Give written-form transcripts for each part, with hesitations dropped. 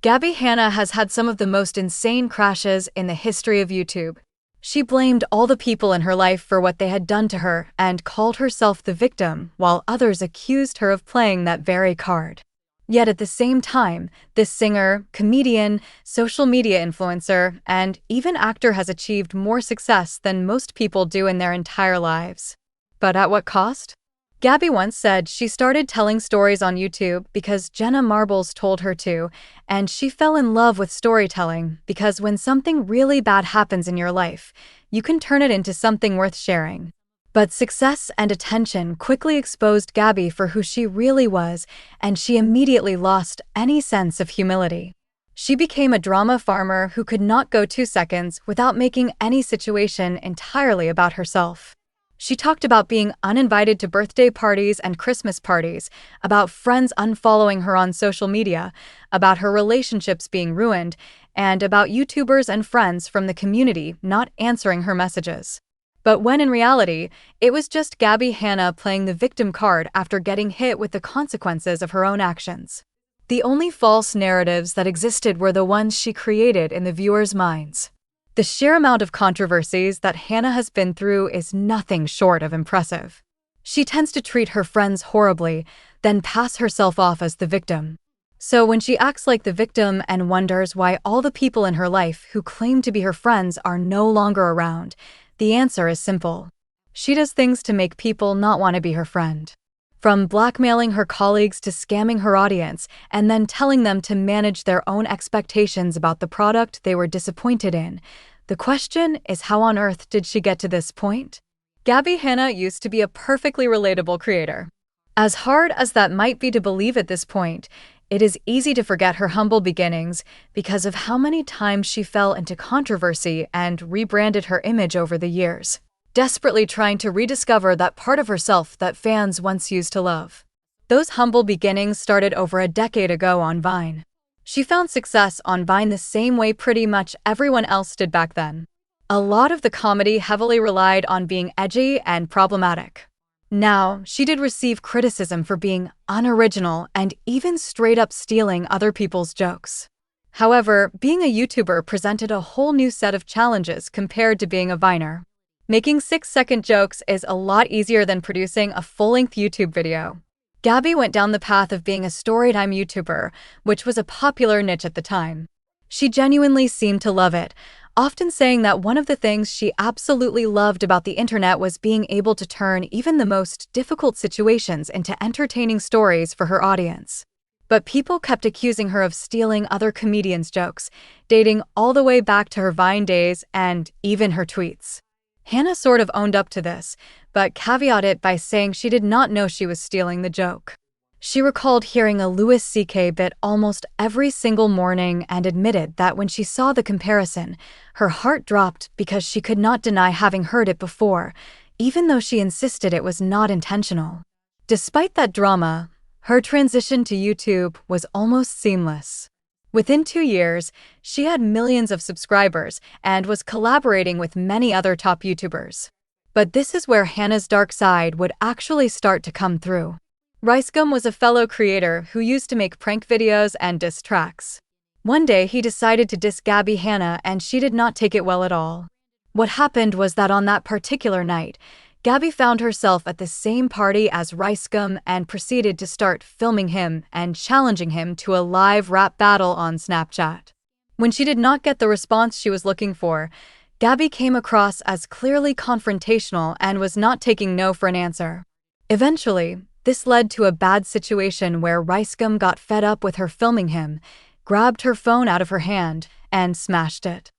Gabby Hanna has had some of the most insane crashes in the history of YouTube. She blamed all the people in her life for what they had done to her and called herself the victim, while others accused her of playing that very card. Yet at the same time, this singer, comedian, social media influencer, and even actor has achieved more success than most people do in their entire lives. But at what cost? Gabby once said she started telling stories on YouTube because Jenna Marbles told her to, and she fell in love with storytelling because when something really bad happens in your life, you can turn it into something worth sharing. But success and attention quickly exposed Gabby for who she really was, and she immediately lost any sense of humility. She became a drama farmer who could not go 2 seconds without making any situation entirely about herself. She talked about being uninvited to birthday parties and Christmas parties, about friends unfollowing her on social media, about her relationships being ruined, and about YouTubers and friends from the community not answering her messages. But when in reality, it was just Gabby Hanna playing the victim card after getting hit with the consequences of her own actions. The only false narratives that existed were the ones she created in the viewers' minds. The sheer amount of controversies that Hanna has been through is nothing short of impressive. She tends to treat her friends horribly, then pass herself off as the victim. So when she acts like the victim and wonders why all the people in her life who claim to be her friends are no longer around, the answer is simple. She does things to make people not want to be her friend. From blackmailing her colleagues to scamming her audience and then telling them to manage their own expectations about the product they were disappointed in. The question is, how on earth did she get to this point? Gabby Hanna used to be a perfectly relatable creator. As hard as that might be to believe at this point, it is easy to forget her humble beginnings because of how many times she fell into controversy and rebranded her image over the years, desperately trying to rediscover that part of herself that fans once used to love. Those humble beginnings started over a decade ago on Vine. She found success on Vine the same way pretty much everyone else did back then. A lot of the comedy heavily relied on being edgy and problematic. Now, she did receive criticism for being unoriginal and even straight up stealing other people's jokes. However, being a YouTuber presented a whole new set of challenges compared to being a Viner. Making 6-second jokes is a lot easier than producing a full-length YouTube video. Gabby went down the path of being a storytime YouTuber, which was a popular niche at the time. She genuinely seemed to love it, often saying that one of the things she absolutely loved about the internet was being able to turn even the most difficult situations into entertaining stories for her audience. But people kept accusing her of stealing other comedians' jokes, dating all the way back to her Vine days and even her tweets. Hanna sort of owned up to this, but caveated it by saying she did not know she was stealing the joke. She recalled hearing a Louis C.K. bit almost every single morning and admitted that when she saw the comparison, her heart dropped because she could not deny having heard it before, even though she insisted it was not intentional. Despite that drama, her transition to YouTube was almost seamless. Within 2 years, she had millions of subscribers and was collaborating with many other top YouTubers. But this is where Hanna's dark side would actually start to come through. Ricegum was a fellow creator who used to make prank videos and diss tracks. One day he decided to diss Gabby Hanna and she did not take it well at all. What happened was that on that particular night, Gabby found herself at the same party as Ricegum and proceeded to start filming him and challenging him to a live rap battle on Snapchat. When she did not get the response she was looking for, Gabby came across as clearly confrontational and was not taking no for an answer. Eventually, this led to a bad situation where Ricegum got fed up with her filming him, grabbed her phone out of her hand, and smashed it.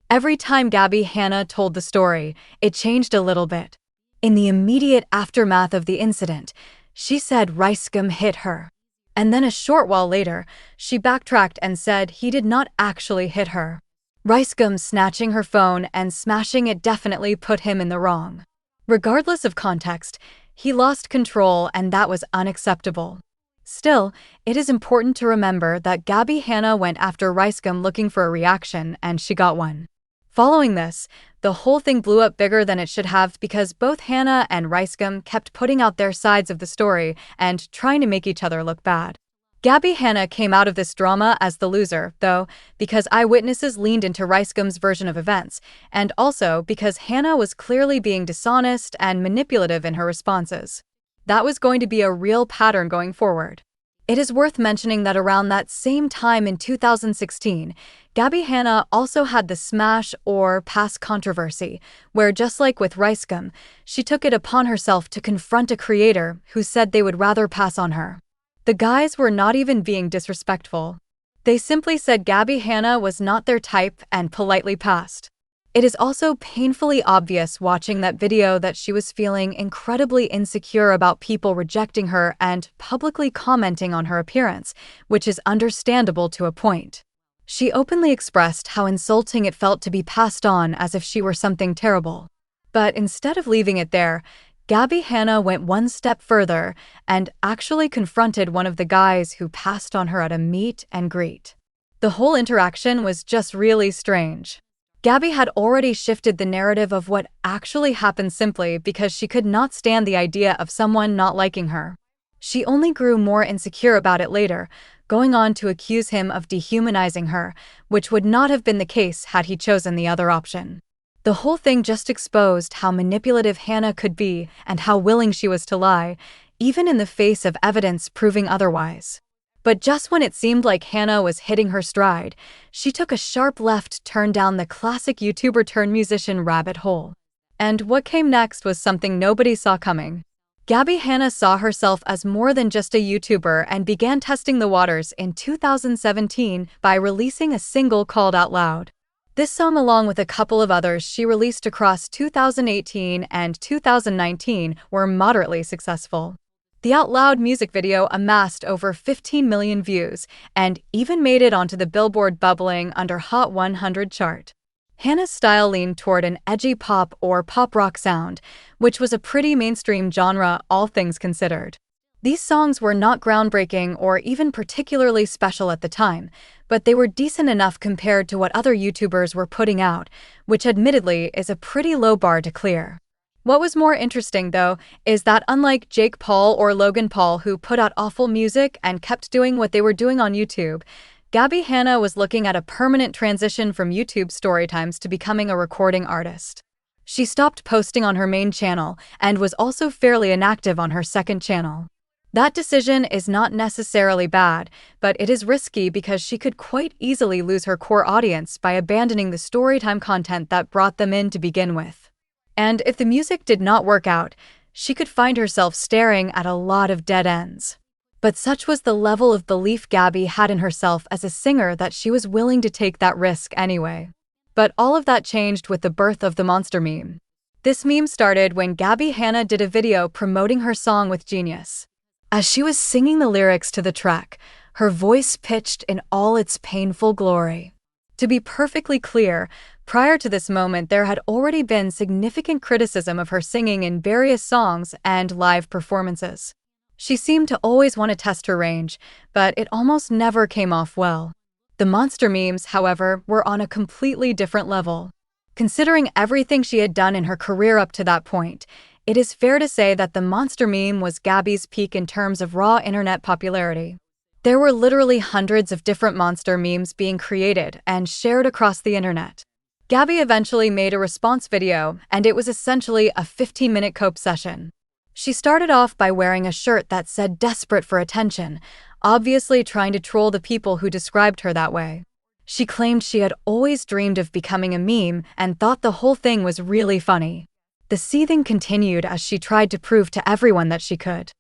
Every time Gabby Hanna told the story, it changed a little bit. In the immediate aftermath of the incident, she said Ricegum hit her. And then a short while later, she backtracked and said he did not actually hit her. Ricegum snatching her phone and smashing it definitely put him in the wrong. Regardless of context, he lost control and that was unacceptable. Still, it is important to remember that Gabby Hanna went after Ricegum looking for a reaction and she got one. Following this, the whole thing blew up bigger than it should have because both Hanna and Ricegum kept putting out their sides of the story and trying to make each other look bad. Gabby Hanna came out of this drama as the loser, though, because eyewitnesses leaned into Ricegum's version of events, and also because Hanna was clearly being dishonest and manipulative in her responses. That was going to be a real pattern going forward. It is worth mentioning that around that same time in 2016, Gabby Hanna also had the smash or pass controversy, where just like with Ricegum, she took it upon herself to confront a creator who said they would rather pass on her. The guys were not even being disrespectful. They simply said Gabby Hanna was not their type and politely passed. It is also painfully obvious watching that video that she was feeling incredibly insecure about people rejecting her and publicly commenting on her appearance, which is understandable to a point. She openly expressed how insulting it felt to be passed on as if she were something terrible. But instead of leaving it there, Gabby Hanna went one step further and actually confronted one of the guys who passed on her at a meet and greet. The whole interaction was just really strange. Gabby had already shifted the narrative of what actually happened simply because she could not stand the idea of someone not liking her. She only grew more insecure about it later, going on to accuse him of dehumanizing her, which would not have been the case had he chosen the other option. The whole thing just exposed how manipulative Hanna could be and how willing she was to lie, even in the face of evidence proving otherwise. But just when it seemed like Hanna was hitting her stride, she took a sharp left turn down the classic YouTuber-turned-musician rabbit hole. And what came next was something nobody saw coming. Gabby Hanna saw herself as more than just a YouTuber and began testing the waters in 2017 by releasing a single called Out Loud. This song, along with a couple of others she released across 2018 and 2019, were moderately successful. The Out Loud music video amassed over 15 million views and even made it onto the Billboard Bubbling Under Hot 100 chart. Hanna's style leaned toward an edgy pop or pop rock sound, which was a pretty mainstream genre, all things considered. These songs were not groundbreaking or even particularly special at the time, but they were decent enough compared to what other YouTubers were putting out, which admittedly is a pretty low bar to clear. What was more interesting, though, is that unlike Jake Paul or Logan Paul, who put out awful music and kept doing what they were doing on YouTube, Gabby Hanna was looking at a permanent transition from YouTube storytimes to becoming a recording artist. She stopped posting on her main channel and was also fairly inactive on her second channel. That decision is not necessarily bad, but it is risky because she could quite easily lose her core audience by abandoning the storytime content that brought them in to begin with. And if the music did not work out, she could find herself staring at a lot of dead ends. But such was the level of belief Gabby had in herself as a singer that she was willing to take that risk anyway. But all of that changed with the birth of the monster meme. This meme started when Gabby Hanna did a video promoting her song with Genius. As she was singing the lyrics to the track, her voice pitched in all its painful glory. To be perfectly clear, prior to this moment there had already been significant criticism of her singing in various songs and live performances. She seemed to always want to test her range, but it almost never came off well. The monster memes, however, were on a completely different level. Considering everything she had done in her career up to that point, it is fair to say that the monster meme was Gabby's peak in terms of raw internet popularity. There were literally hundreds of different monster memes being created and shared across the internet. Gabby eventually made a response video, and it was essentially a 15-minute cope session. She started off by wearing a shirt that said "desperate for attention," obviously trying to troll the people who described her that way. She claimed she had always dreamed of becoming a meme and thought the whole thing was really funny. The seething continued as she tried to prove to everyone that she could,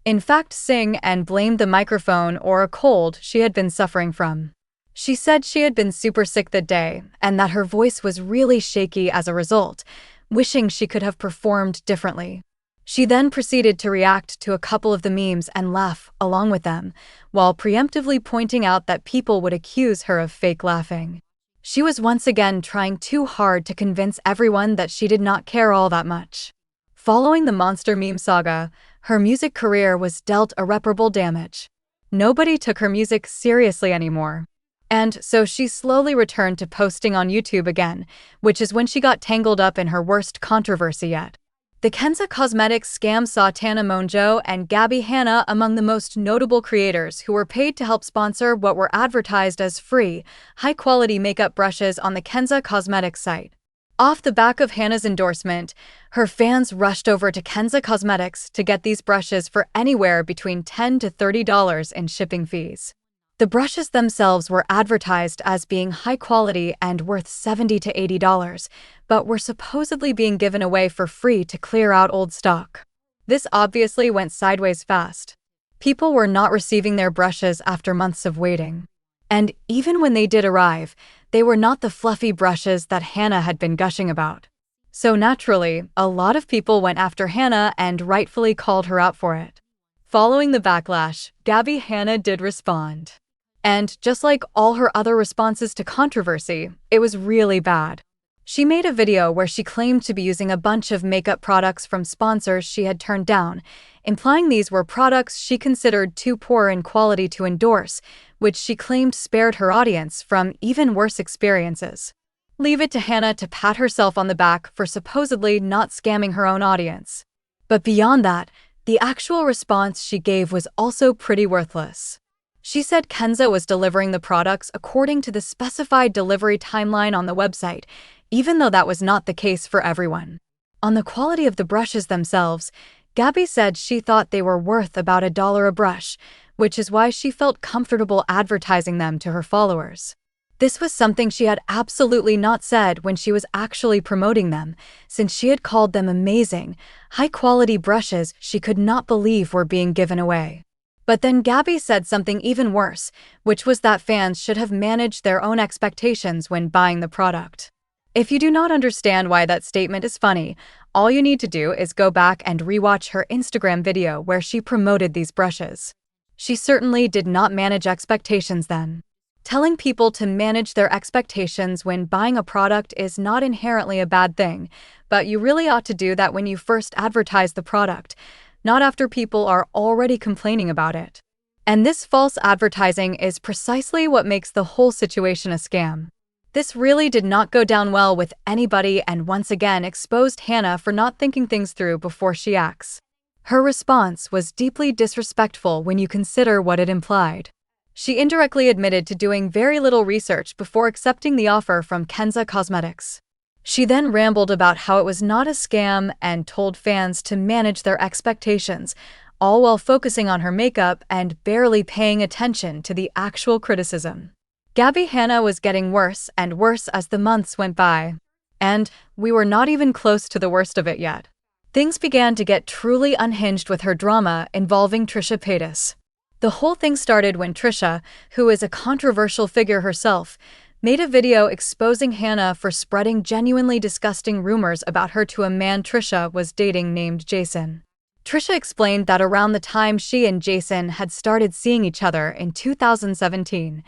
in fact, sing, and blamed the microphone or a cold she had been suffering from. She said she had been super sick that day and that her voice was really shaky as a result, wishing she could have performed differently. She then proceeded to react to a couple of the memes and laugh along with them, while preemptively pointing out that people would accuse her of fake laughing. She was once again trying too hard to convince everyone that she did not care all that much. Following the monster meme saga, her music career was dealt irreparable damage. Nobody took her music seriously anymore. And so she slowly returned to posting on YouTube again, which is when she got tangled up in her worst controversy yet. The Kenza Cosmetics scam saw Tana Mongeau and Gabbie Hanna among the most notable creators who were paid to help sponsor what were advertised as free, high-quality makeup brushes on the Kenza Cosmetics site. Off the back of Hannah's endorsement, her fans rushed over to Kenza Cosmetics to get these brushes for anywhere between $10 to $30 in shipping fees. The brushes themselves were advertised as being high quality and worth $70 to $80, but were supposedly being given away for free to clear out old stock. This obviously went sideways fast. People were not receiving their brushes after months of waiting. And even when they did arrive, they were not the fluffy brushes that Hannah had been gushing about. So naturally, a lot of people went after Hannah and rightfully called her out for it. Following the backlash, Gabby Hanna did respond. And just like all her other responses to controversy, it was really bad. She made a video where she claimed to be using a bunch of makeup products from sponsors she had turned down, implying these were products she considered too poor in quality to endorse, which she claimed spared her audience from even worse experiences. Leave it to Hannah to pat herself on the back for supposedly not scamming her own audience. But beyond that, the actual response she gave was also pretty worthless. She said Kenza was delivering the products according to the specified delivery timeline on the website, even though that was not the case for everyone. On the quality of the brushes themselves, Gabby said she thought they were worth about $1 a brush, which is why she felt comfortable advertising them to her followers. This was something she had absolutely not said when she was actually promoting them, since she had called them amazing, high-quality brushes she could not believe were being given away. But then Gabby said something even worse, which was that fans should have managed their own expectations when buying the product. If you do not understand why that statement is funny, all you need to do is go back and rewatch her Instagram video where she promoted these brushes. She certainly did not manage expectations then. Telling people to manage their expectations when buying a product is not inherently a bad thing, but you really ought to do that when you first advertise the product, not after people are already complaining about it. And this false advertising is precisely what makes the whole situation a scam. This really did not go down well with anybody and once again exposed Hannah for not thinking things through before she acts. Her response was deeply disrespectful when you consider what it implied. She indirectly admitted to doing very little research before accepting the offer from Kenza Cosmetics. She then rambled about how it was not a scam and told fans to manage their expectations, all while focusing on her makeup and barely paying attention to the actual criticism. Gabby Hanna was getting worse and worse as the months went by. And we were not even close to the worst of it yet. Things began to get truly unhinged with her drama involving Trisha Paytas. The whole thing started when Trisha, who is a controversial figure herself, made a video exposing Hannah for spreading genuinely disgusting rumors about her to a man Trisha was dating named Jason. Trisha explained that around the time she and Jason had started seeing each other in 2017,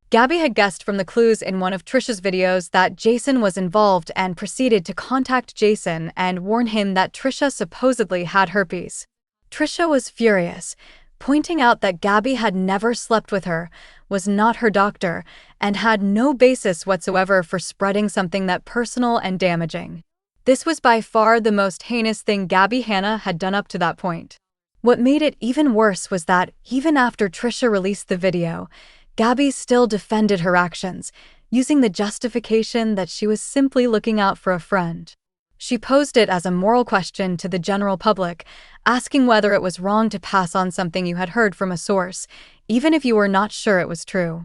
Gabby had guessed from the clues in one of Trisha's videos that Jason was involved and proceeded to contact Jason and warn him that Trisha supposedly had herpes. Trisha was furious, pointing out that Gabby had never slept with her, was not her doctor, and had no basis whatsoever for spreading something that personal and damaging. This was by far the most heinous thing Gabby Hanna had done up to that point. What made it even worse was that, even after Trisha released the video, Gabby still defended her actions, using the justification that she was simply looking out for a friend. She posed it as a moral question to the general public, asking whether it was wrong to pass on something you had heard from a source, even if you were not sure it was true.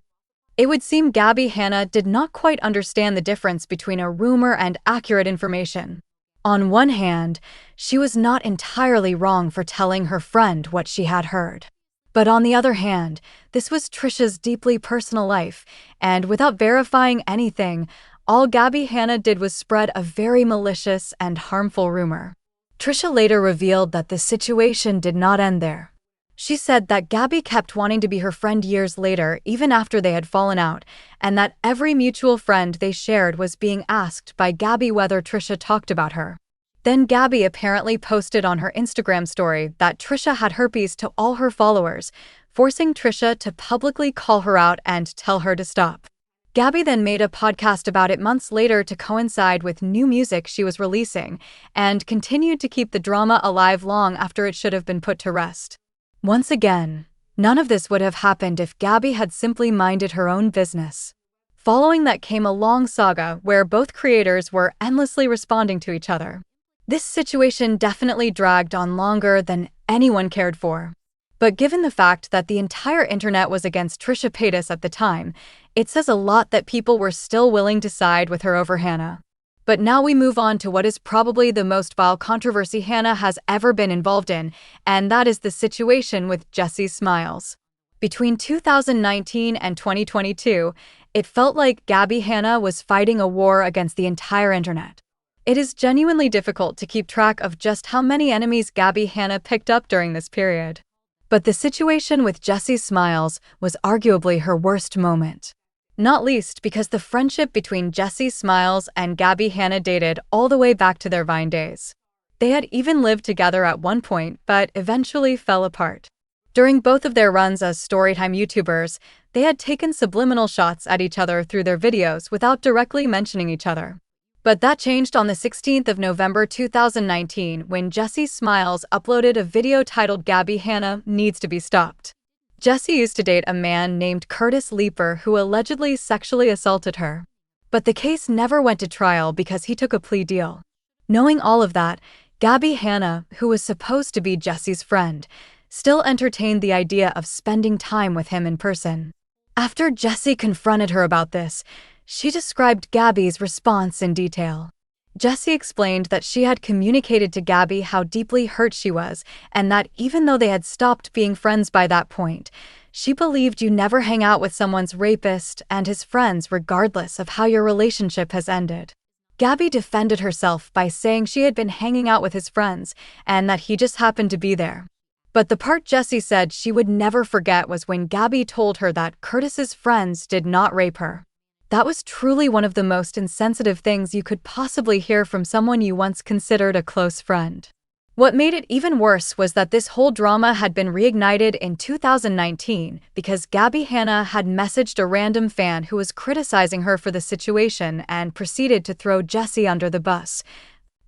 It would seem Gabby Hanna did not quite understand the difference between a rumor and accurate information. On one hand, she was not entirely wrong for telling her friend what she had heard. But on the other hand, this was Trisha's deeply personal life, and without verifying anything, all Gabby Hanna did was spread a very malicious and harmful rumor. Trisha later revealed that the situation did not end there. She said that Gabby kept wanting to be her friend years later, even after they had fallen out, and that every mutual friend they shared was being asked by Gabby whether Trisha talked about her. Then Gabby apparently posted on her Instagram story that Trisha had herpes to all her followers, forcing Trisha to publicly call her out and tell her to stop. Gabby then made a podcast about it months later to coincide with new music she was releasing, and continued to keep the drama alive long after it should have been put to rest. Once again, none of this would have happened if Gabby had simply minded her own business. Following that came a long saga where both creators were endlessly responding to each other. This situation definitely dragged on longer than anyone cared for. But given the fact that the entire internet was against Trisha Paytas at the time, it says a lot that people were still willing to side with her over Hannah. But now we move on to what is probably the most vile controversy Hannah has ever been involved in, and that is the situation with Jessie Smiles. Between 2019 and 2022, it felt like Gabbie Hanna was fighting a war against the entire internet. It is genuinely difficult to keep track of just how many enemies Gabbie Hanna picked up during this period. But the situation with Jessie Smiles was arguably her worst moment. Not least because the friendship between Jessie Smiles and Gabbie Hanna dated all the way back to their Vine days. They had even lived together at one point, but eventually fell apart. During both of their runs as Storytime YouTubers, they had taken subliminal shots at each other through their videos without directly mentioning each other. But that changed on the 16th of November 2019 when Jessie Smiles uploaded a video titled Gabbie Hanna Needs to Be Stopped. Jessie used to date a man named Curtis Leeper who allegedly sexually assaulted her. But the case never went to trial because he took a plea deal. Knowing all of that, Gabbie Hanna, who was supposed to be Jessie's friend, still entertained the idea of spending time with him in person. After Jessie confronted her about this, she described Gabbie's response in detail. Jessie explained that she had communicated to Gabbie how deeply hurt she was, and that even though they had stopped being friends by that point, she believed you never hang out with someone's rapist and his friends regardless of how your relationship has ended. Gabbie defended herself by saying she had been hanging out with his friends and that he just happened to be there. But the part Jessie said she would never forget was when Gabbie told her that Curtis's friends did not rape her. That was truly one of the most insensitive things you could possibly hear from someone you once considered a close friend. What made it even worse was that this whole drama had been reignited in 2019 because Gabbie Hanna had messaged a random fan who was criticizing her for the situation and proceeded to throw Jessie under the bus,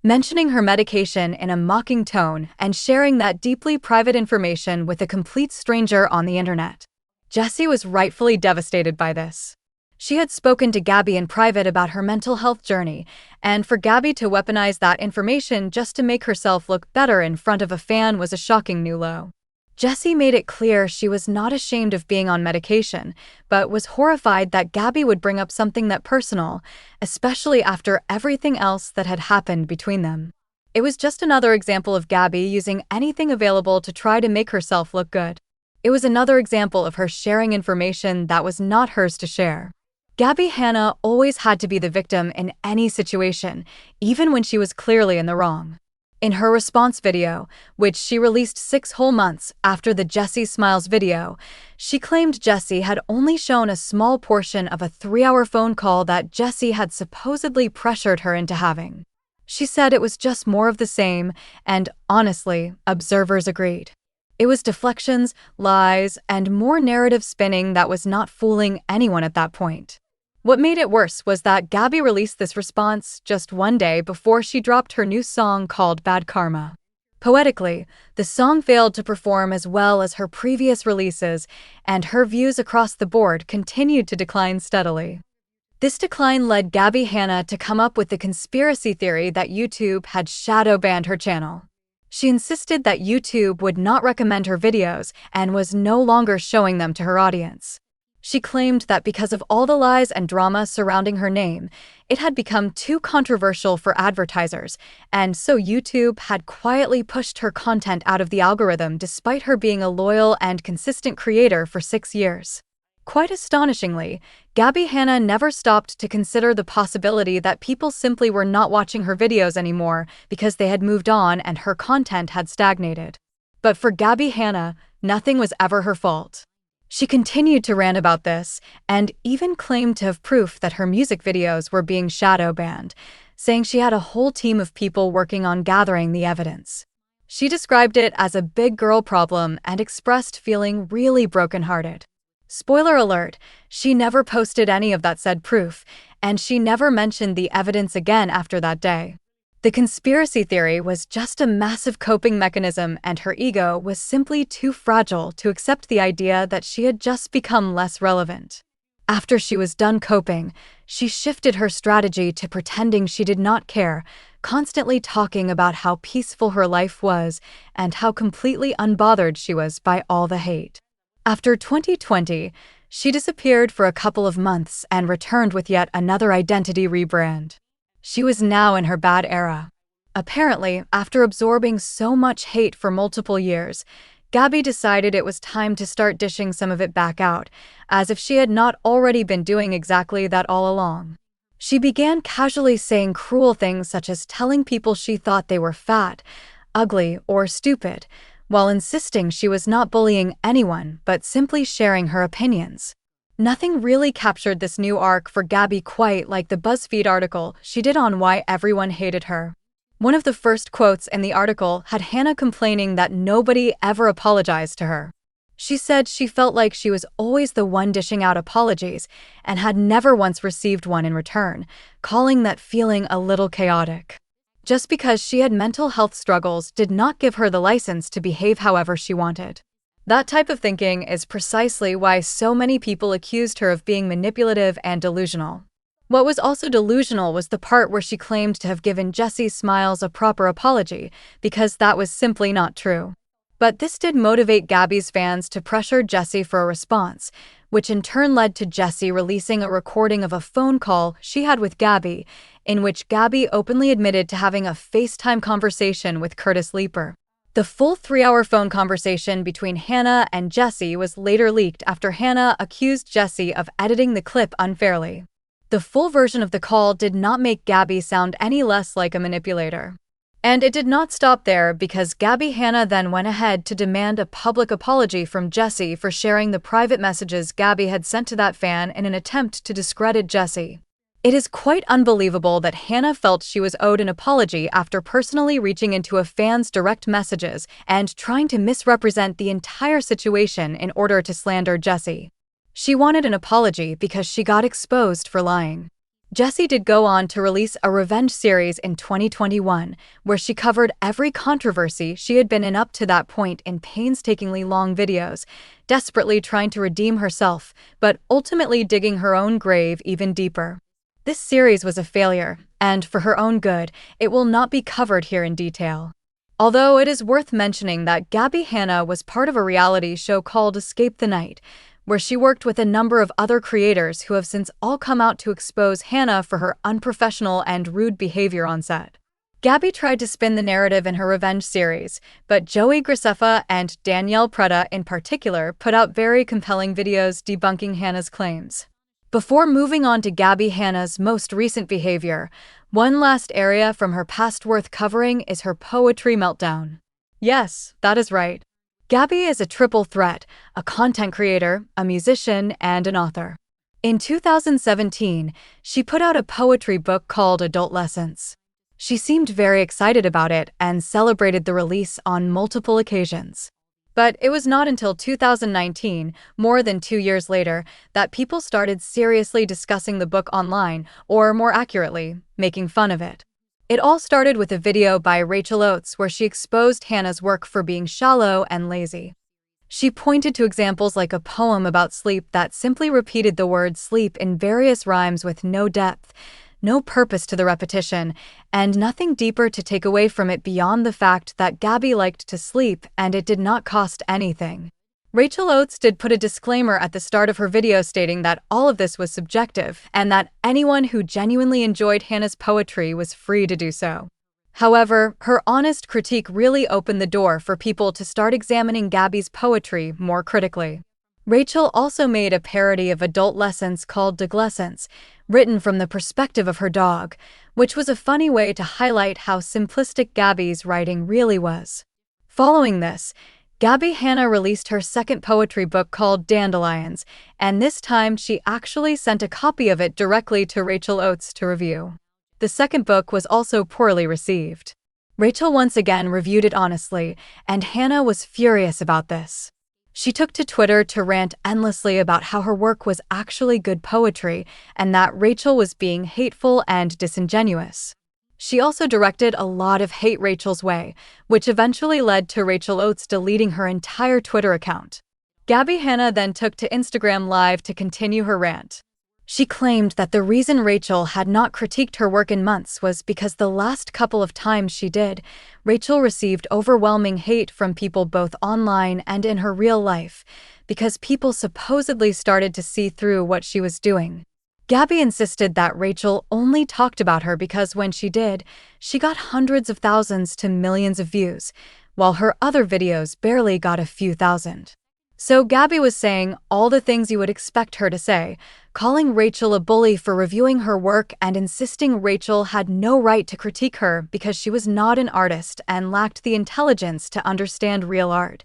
mentioning her medication in a mocking tone and sharing that deeply private information with a complete stranger on the internet. Jessie was rightfully devastated by this. She had spoken to Gabbie in private about her mental health journey, and for Gabbie to weaponize that information just to make herself look better in front of a fan was a shocking new low. Jessie made it clear she was not ashamed of being on medication, but was horrified that Gabbie would bring up something that personal, especially after everything else that had happened between them. It was just another example of Gabbie using anything available to try to make herself look good. It was another example of her sharing information that was not hers to share. Gabbie Hanna always had to be the victim in any situation, even when she was clearly in the wrong. In her response video, which she released 6 whole months after the Jessie Smiles video, she claimed Jessie had only shown a small portion of a 3-hour phone call that Jessie had supposedly pressured her into having. She said it was just more of the same, and honestly, observers agreed. It was deflections, lies, and more narrative spinning that was not fooling anyone at that point. What made it worse was that Gabbie released this response just one day before she dropped her new song called Bad Karma. Poetically, the song failed to perform as well as her previous releases, and her views across the board continued to decline steadily. This decline led Gabbie Hanna to come up with the conspiracy theory that YouTube had shadow banned her channel. She insisted that YouTube would not recommend her videos and was no longer showing them to her audience. She claimed that because of all the lies and drama surrounding her name, it had become too controversial for advertisers, and so YouTube had quietly pushed her content out of the algorithm despite her being a loyal and consistent creator for 6 years. Quite astonishingly, Gabbie Hanna never stopped to consider the possibility that people simply were not watching her videos anymore because they had moved on and her content had stagnated. But for Gabbie Hanna, nothing was ever her fault. She continued to rant about this, and even claimed to have proof that her music videos were being shadow banned, saying she had a whole team of people working on gathering the evidence. She described it as a big girl problem and expressed feeling really brokenhearted. Spoiler alert, she never posted any of that said proof, and she never mentioned the evidence again after that day. The conspiracy theory was just a massive coping mechanism, and her ego was simply too fragile to accept the idea that she had just become less relevant. After she was done coping, she shifted her strategy to pretending she did not care, constantly talking about how peaceful her life was and how completely unbothered she was by all the hate. After 2020, she disappeared for a couple of months and returned with yet another identity rebrand. She was now in her bad era. Apparently, after absorbing so much hate for multiple years, Gabby decided it was time to start dishing some of it back out, as if she had not already been doing exactly that all along. She began casually saying cruel things such as telling people she thought they were fat, ugly, or stupid, while insisting she was not bullying anyone but simply sharing her opinions. Nothing really captured this new arc for Gabby quite like the BuzzFeed article she did on why everyone hated her. One of the first quotes in the article had Hannah complaining that nobody ever apologized to her. She said she felt like she was always the one dishing out apologies and had never once received one in return, calling that feeling a little chaotic. Just because she had mental health struggles did not give her the license to behave however she wanted. That type of thinking is precisely why so many people accused her of being manipulative and delusional. What was also delusional was the part where she claimed to have given Jessie Smiles a proper apology, because that was simply not true. But this did motivate Gabby's fans to pressure Jessie for a response, which in turn led to Jessie releasing a recording of a phone call she had with Gabby, in which Gabby openly admitted to having a FaceTime conversation with Curtis Leeper. The full 3-hour phone conversation between Hannah and Jessie was later leaked after Hannah accused Jessie of editing the clip unfairly. The full version of the call did not make Gabby sound any less like a manipulator. And it did not stop there, because Gabbie Hanna then went ahead to demand a public apology from Jessie for sharing the private messages Gabby had sent to that fan in an attempt to discredit Jessie. It is quite unbelievable that Hannah felt she was owed an apology after personally reaching into a fan's direct messages and trying to misrepresent the entire situation in order to slander Jessie. She wanted an apology because she got exposed for lying. Jessie did go on to release a revenge series in 2021, where she covered every controversy she had been in up to that point in painstakingly long videos, desperately trying to redeem herself, but ultimately digging her own grave even deeper. This series was a failure, and for her own good, it will not be covered here in detail. Although it is worth mentioning that Gabbie Hanna was part of a reality show called Escape the Night, where she worked with a number of other creators who have since all come out to expose Hannah for her unprofessional and rude behavior on set. Gabby tried to spin the narrative in her revenge series, but Joey Graceffa and Danielle Preda in particular put out very compelling videos debunking Hannah's claims. Before moving on to Gabbie Hanna's most recent behavior, one last area from her past worth covering is her poetry meltdown. Yes, that is right. Gabby is a triple threat: a content creator, a musician, and an author. In 2017, she put out a poetry book called Adult Lessons. She seemed very excited about it and celebrated the release on multiple occasions. But it was not until 2019, more than 2 years later, that people started seriously discussing the book online, or more accurately, making fun of it. It all started with a video by Rachel Oates where she exposed Hannah's work for being shallow and lazy. She pointed to examples like a poem about sleep that simply repeated the word sleep in various rhymes with no depth, no purpose to the repetition, and nothing deeper to take away from it beyond the fact that Gabby liked to sleep and it did not cost anything. Rachel Oates did put a disclaimer at the start of her video stating that all of this was subjective and that anyone who genuinely enjoyed Hannah's poetry was free to do so. However, her honest critique really opened the door for people to start examining Gabby's poetry more critically. Rachel also made a parody of Adult Lessons called Doglessons, written from the perspective of her dog, which was a funny way to highlight how simplistic Gabby's writing really was. Following this, Gabbie Hanna released her second poetry book called Dandelions, and this time she actually sent a copy of it directly to Rachel Oates to review. The second book was also poorly received. Rachel once again reviewed it honestly, and Hanna was furious about this. She took to Twitter to rant endlessly about how her work was actually good poetry and that Rachel was being hateful and disingenuous. She also directed a lot of hate Rachel's way, which eventually led to Rachel Oates deleting her entire Twitter account. Gabby Hanna then took to Instagram Live to continue her rant. She claimed that the reason Rachel had not critiqued her work in months was because the last couple of times she did, Rachel received overwhelming hate from people both online and in her real life, because people supposedly started to see through what she was doing. Gabby insisted that Rachel only talked about her because when she did, she got hundreds of thousands to millions of views, while her other videos barely got a few thousand. So Gabby was saying all the things you would expect her to say, calling Rachel a bully for reviewing her work and insisting Rachel had no right to critique her because she was not an artist and lacked the intelligence to understand real art,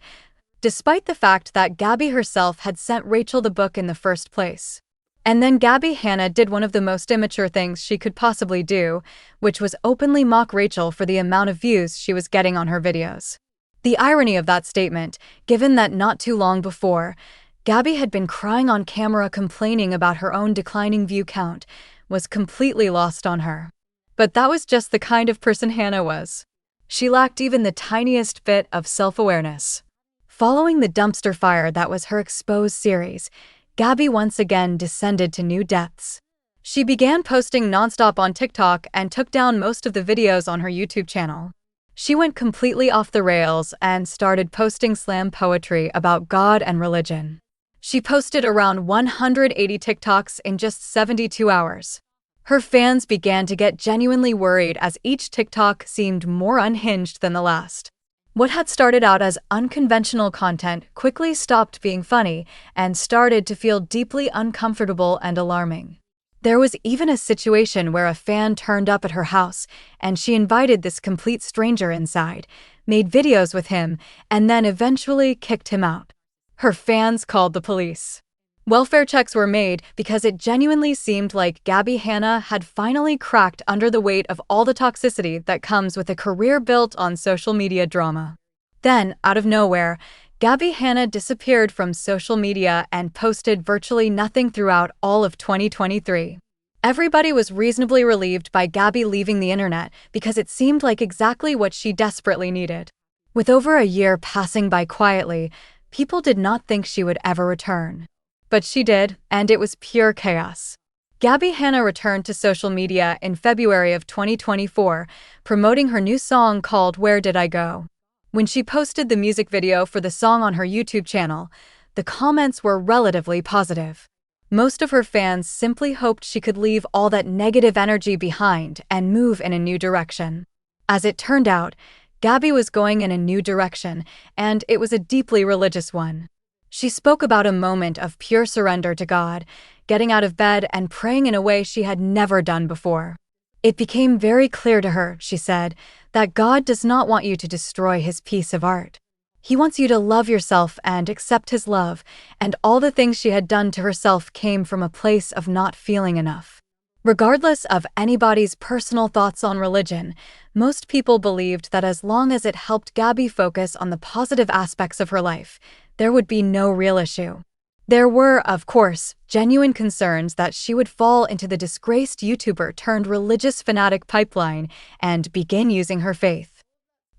despite the fact that Gabby herself had sent Rachel the book in the first place. And then Gabby Hanna did one of the most immature things she could possibly do, which was openly mock Rachel for the amount of views she was getting on her videos. The irony of that statement, given that not too long before, Gabby had been crying on camera complaining about her own declining view count, was completely lost on her. But that was just the kind of person Hanna was. She lacked even the tiniest bit of self-awareness. Following the dumpster fire that was her Exposed series, Gabby once again descended to new depths. She began posting nonstop on TikTok and took down most of the videos on her YouTube channel. She went completely off the rails and started posting slam poetry about God and religion. She posted around 180 TikToks in just 72 hours. Her fans began to get genuinely worried as each TikTok seemed more unhinged than the last. What had started out as unconventional content quickly stopped being funny and started to feel deeply uncomfortable and alarming. There was even a situation where a fan turned up at her house, and she invited this complete stranger inside, made videos with him, and then eventually kicked him out. Her fans called the police. Welfare checks were made because it genuinely seemed like Gabby Hanna had finally cracked under the weight of all the toxicity that comes with a career built on social media drama. Then, out of nowhere, Gabby Hanna disappeared from social media and posted virtually nothing throughout all of 2023. Everybody was reasonably relieved by Gabby leaving the internet because it seemed like exactly what she desperately needed. With over a year passing by quietly, people did not think she would ever return. But she did, and it was pure chaos. Gabby Hanna returned to social media in February of 2024, promoting her new song called Where Did I Go? When she posted the music video for the song on her YouTube channel, the comments were relatively positive. Most of her fans simply hoped she could leave all that negative energy behind and move in a new direction. As it turned out, Gabby was going in a new direction, and it was a deeply religious one. She spoke about a moment of pure surrender to God, getting out of bed and praying in a way she had never done before. It became very clear to her, she said, that God does not want you to destroy His piece of art. He wants you to love yourself and accept His love, and all the things she had done to herself came from a place of not feeling enough. Regardless of anybody's personal thoughts on religion, most people believed that as long as it helped Gabby focus on the positive aspects of her life, there would be no real issue. There were, of course, genuine concerns that she would fall into the disgraced YouTuber turned religious fanatic pipeline and begin using her faith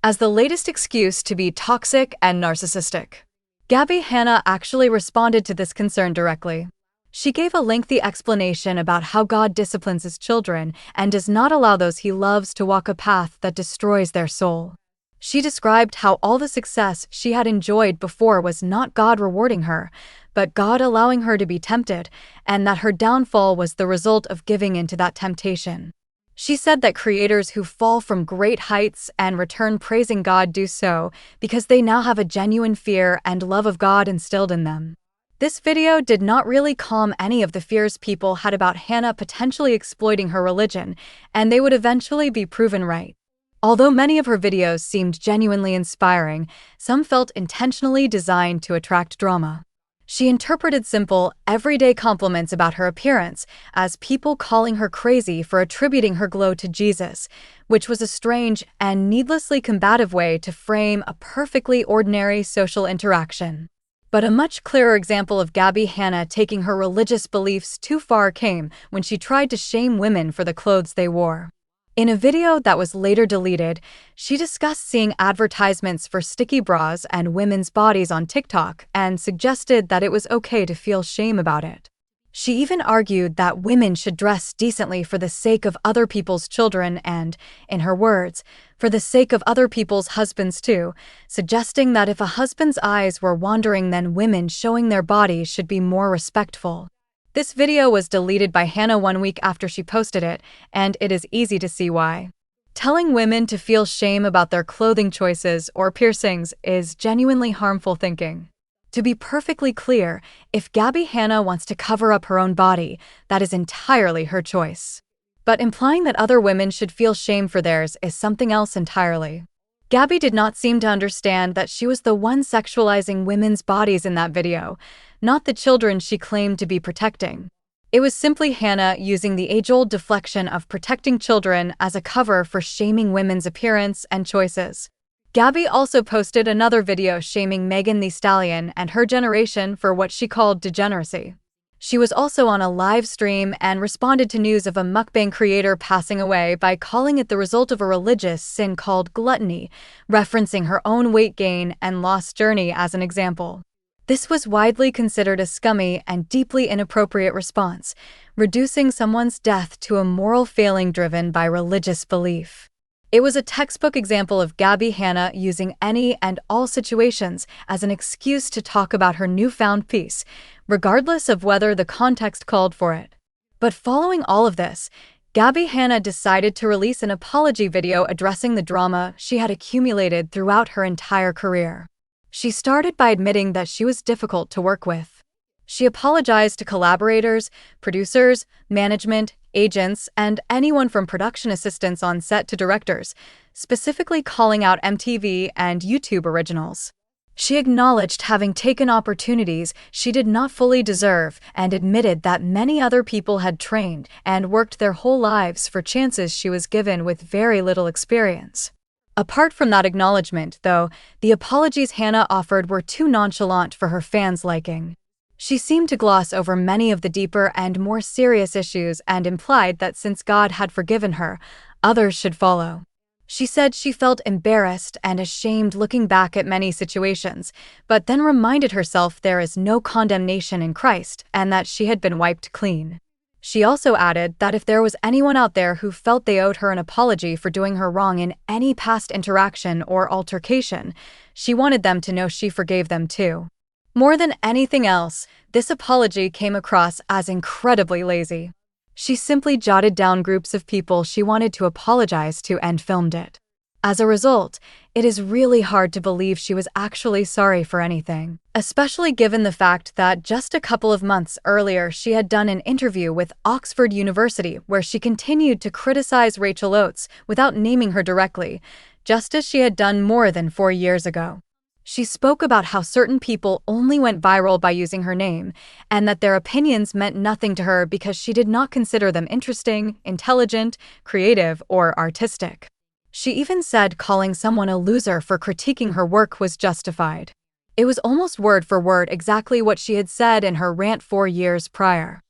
as the latest excuse to be toxic and narcissistic. Gabby Hanna actually responded to this concern directly. She gave a lengthy explanation about how God disciplines His children and does not allow those He loves to walk a path that destroys their soul. She described how all the success she had enjoyed before was not God rewarding her, but God allowing her to be tempted, and that her downfall was the result of giving into that temptation. She said that creators who fall from great heights and return praising God do so because they now have a genuine fear and love of God instilled in them. This video did not really calm any of the fears people had about Hanna potentially exploiting her religion, and they would eventually be proven right. Although many of her videos seemed genuinely inspiring, some felt intentionally designed to attract drama. She interpreted simple, everyday compliments about her appearance as people calling her crazy for attributing her glow to Jesus, which was a strange and needlessly combative way to frame a perfectly ordinary social interaction. But a much clearer example of Gabbie Hanna taking her religious beliefs too far came when she tried to shame women for the clothes they wore. In a video that was later deleted, she discussed seeing advertisements for sticky bras and women's bodies on TikTok and suggested that it was okay to feel shame about it. She even argued that women should dress decently for the sake of other people's children and, in her words, for the sake of other people's husbands too, suggesting that if a husband's eyes were wandering, then women showing their bodies should be more respectful. This video was deleted by Hanna 1 week after she posted it, and it is easy to see why. Telling women to feel shame about their clothing choices or piercings is genuinely harmful thinking. To be perfectly clear, if Gabbie Hanna wants to cover up her own body, that is entirely her choice. But implying that other women should feel shame for theirs is something else entirely. Gabbie did not seem to understand that she was the one sexualizing women's bodies in that video, not the children she claimed to be protecting. It was simply Hanna using the age-old deflection of protecting children as a cover for shaming women's appearance and choices. Gabbie also posted another video shaming Megan Thee Stallion and her generation for what she called degeneracy. She was also on a live stream and responded to news of a mukbang creator passing away by calling it the result of a religious sin called gluttony, referencing her own weight gain and loss journey as an example. This was widely considered a scummy and deeply inappropriate response, reducing someone's death to a moral failing driven by religious belief. It was a textbook example of Gabbie Hanna using any and all situations as an excuse to talk about her newfound peace, regardless of whether the context called for it. But following all of this, Gabbie Hanna decided to release an apology video addressing the drama she had accumulated throughout her entire career. She started by admitting that she was difficult to work with. She apologized to collaborators, producers, management, agents, and anyone from production assistants on set to directors, specifically calling out MTV and YouTube originals. She acknowledged having taken opportunities she did not fully deserve and admitted that many other people had trained and worked their whole lives for chances she was given with very little experience. Apart from that acknowledgement, though, the apologies Hanna offered were too nonchalant for her fans' liking. She seemed to gloss over many of the deeper and more serious issues and implied that since God had forgiven her, others should follow. She said she felt embarrassed and ashamed looking back at many situations, but then reminded herself there is no condemnation in Christ and that she had been wiped clean. She also added that if there was anyone out there who felt they owed her an apology for doing her wrong in any past interaction or altercation, she wanted them to know she forgave them too. More than anything else, this apology came across as incredibly lazy. She simply jotted down groups of people she wanted to apologize to and filmed it. As a result, it is really hard to believe she was actually sorry for anything, especially given the fact that just a couple of months earlier she had done an interview with Oxford University where she continued to criticize Rachel Oates without naming her directly, just as she had done more than 4 years ago. She spoke about how certain people only went viral by using her name, and that their opinions meant nothing to her because she did not consider them interesting, intelligent, creative, or artistic. She even said calling someone a loser for critiquing her work was justified. It was almost word for word exactly what she had said in her rant 4 years prior.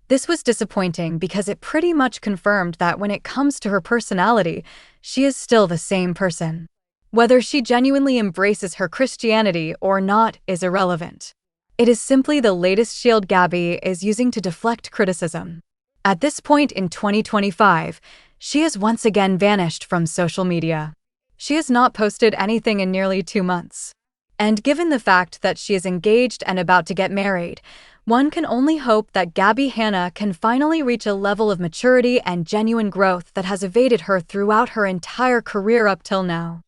This was disappointing because it pretty much confirmed that when it comes to her personality, she is still the same person. Whether she genuinely embraces her Christianity or not is irrelevant. It is simply the latest shield Gabbie is using to deflect criticism. At this point in 2025, she has once again vanished from social media. She has not posted anything in nearly 2 months. And given the fact that she is engaged and about to get married, one can only hope that Gabbie Hanna can finally reach a level of maturity and genuine growth that has evaded her throughout her entire career up till now.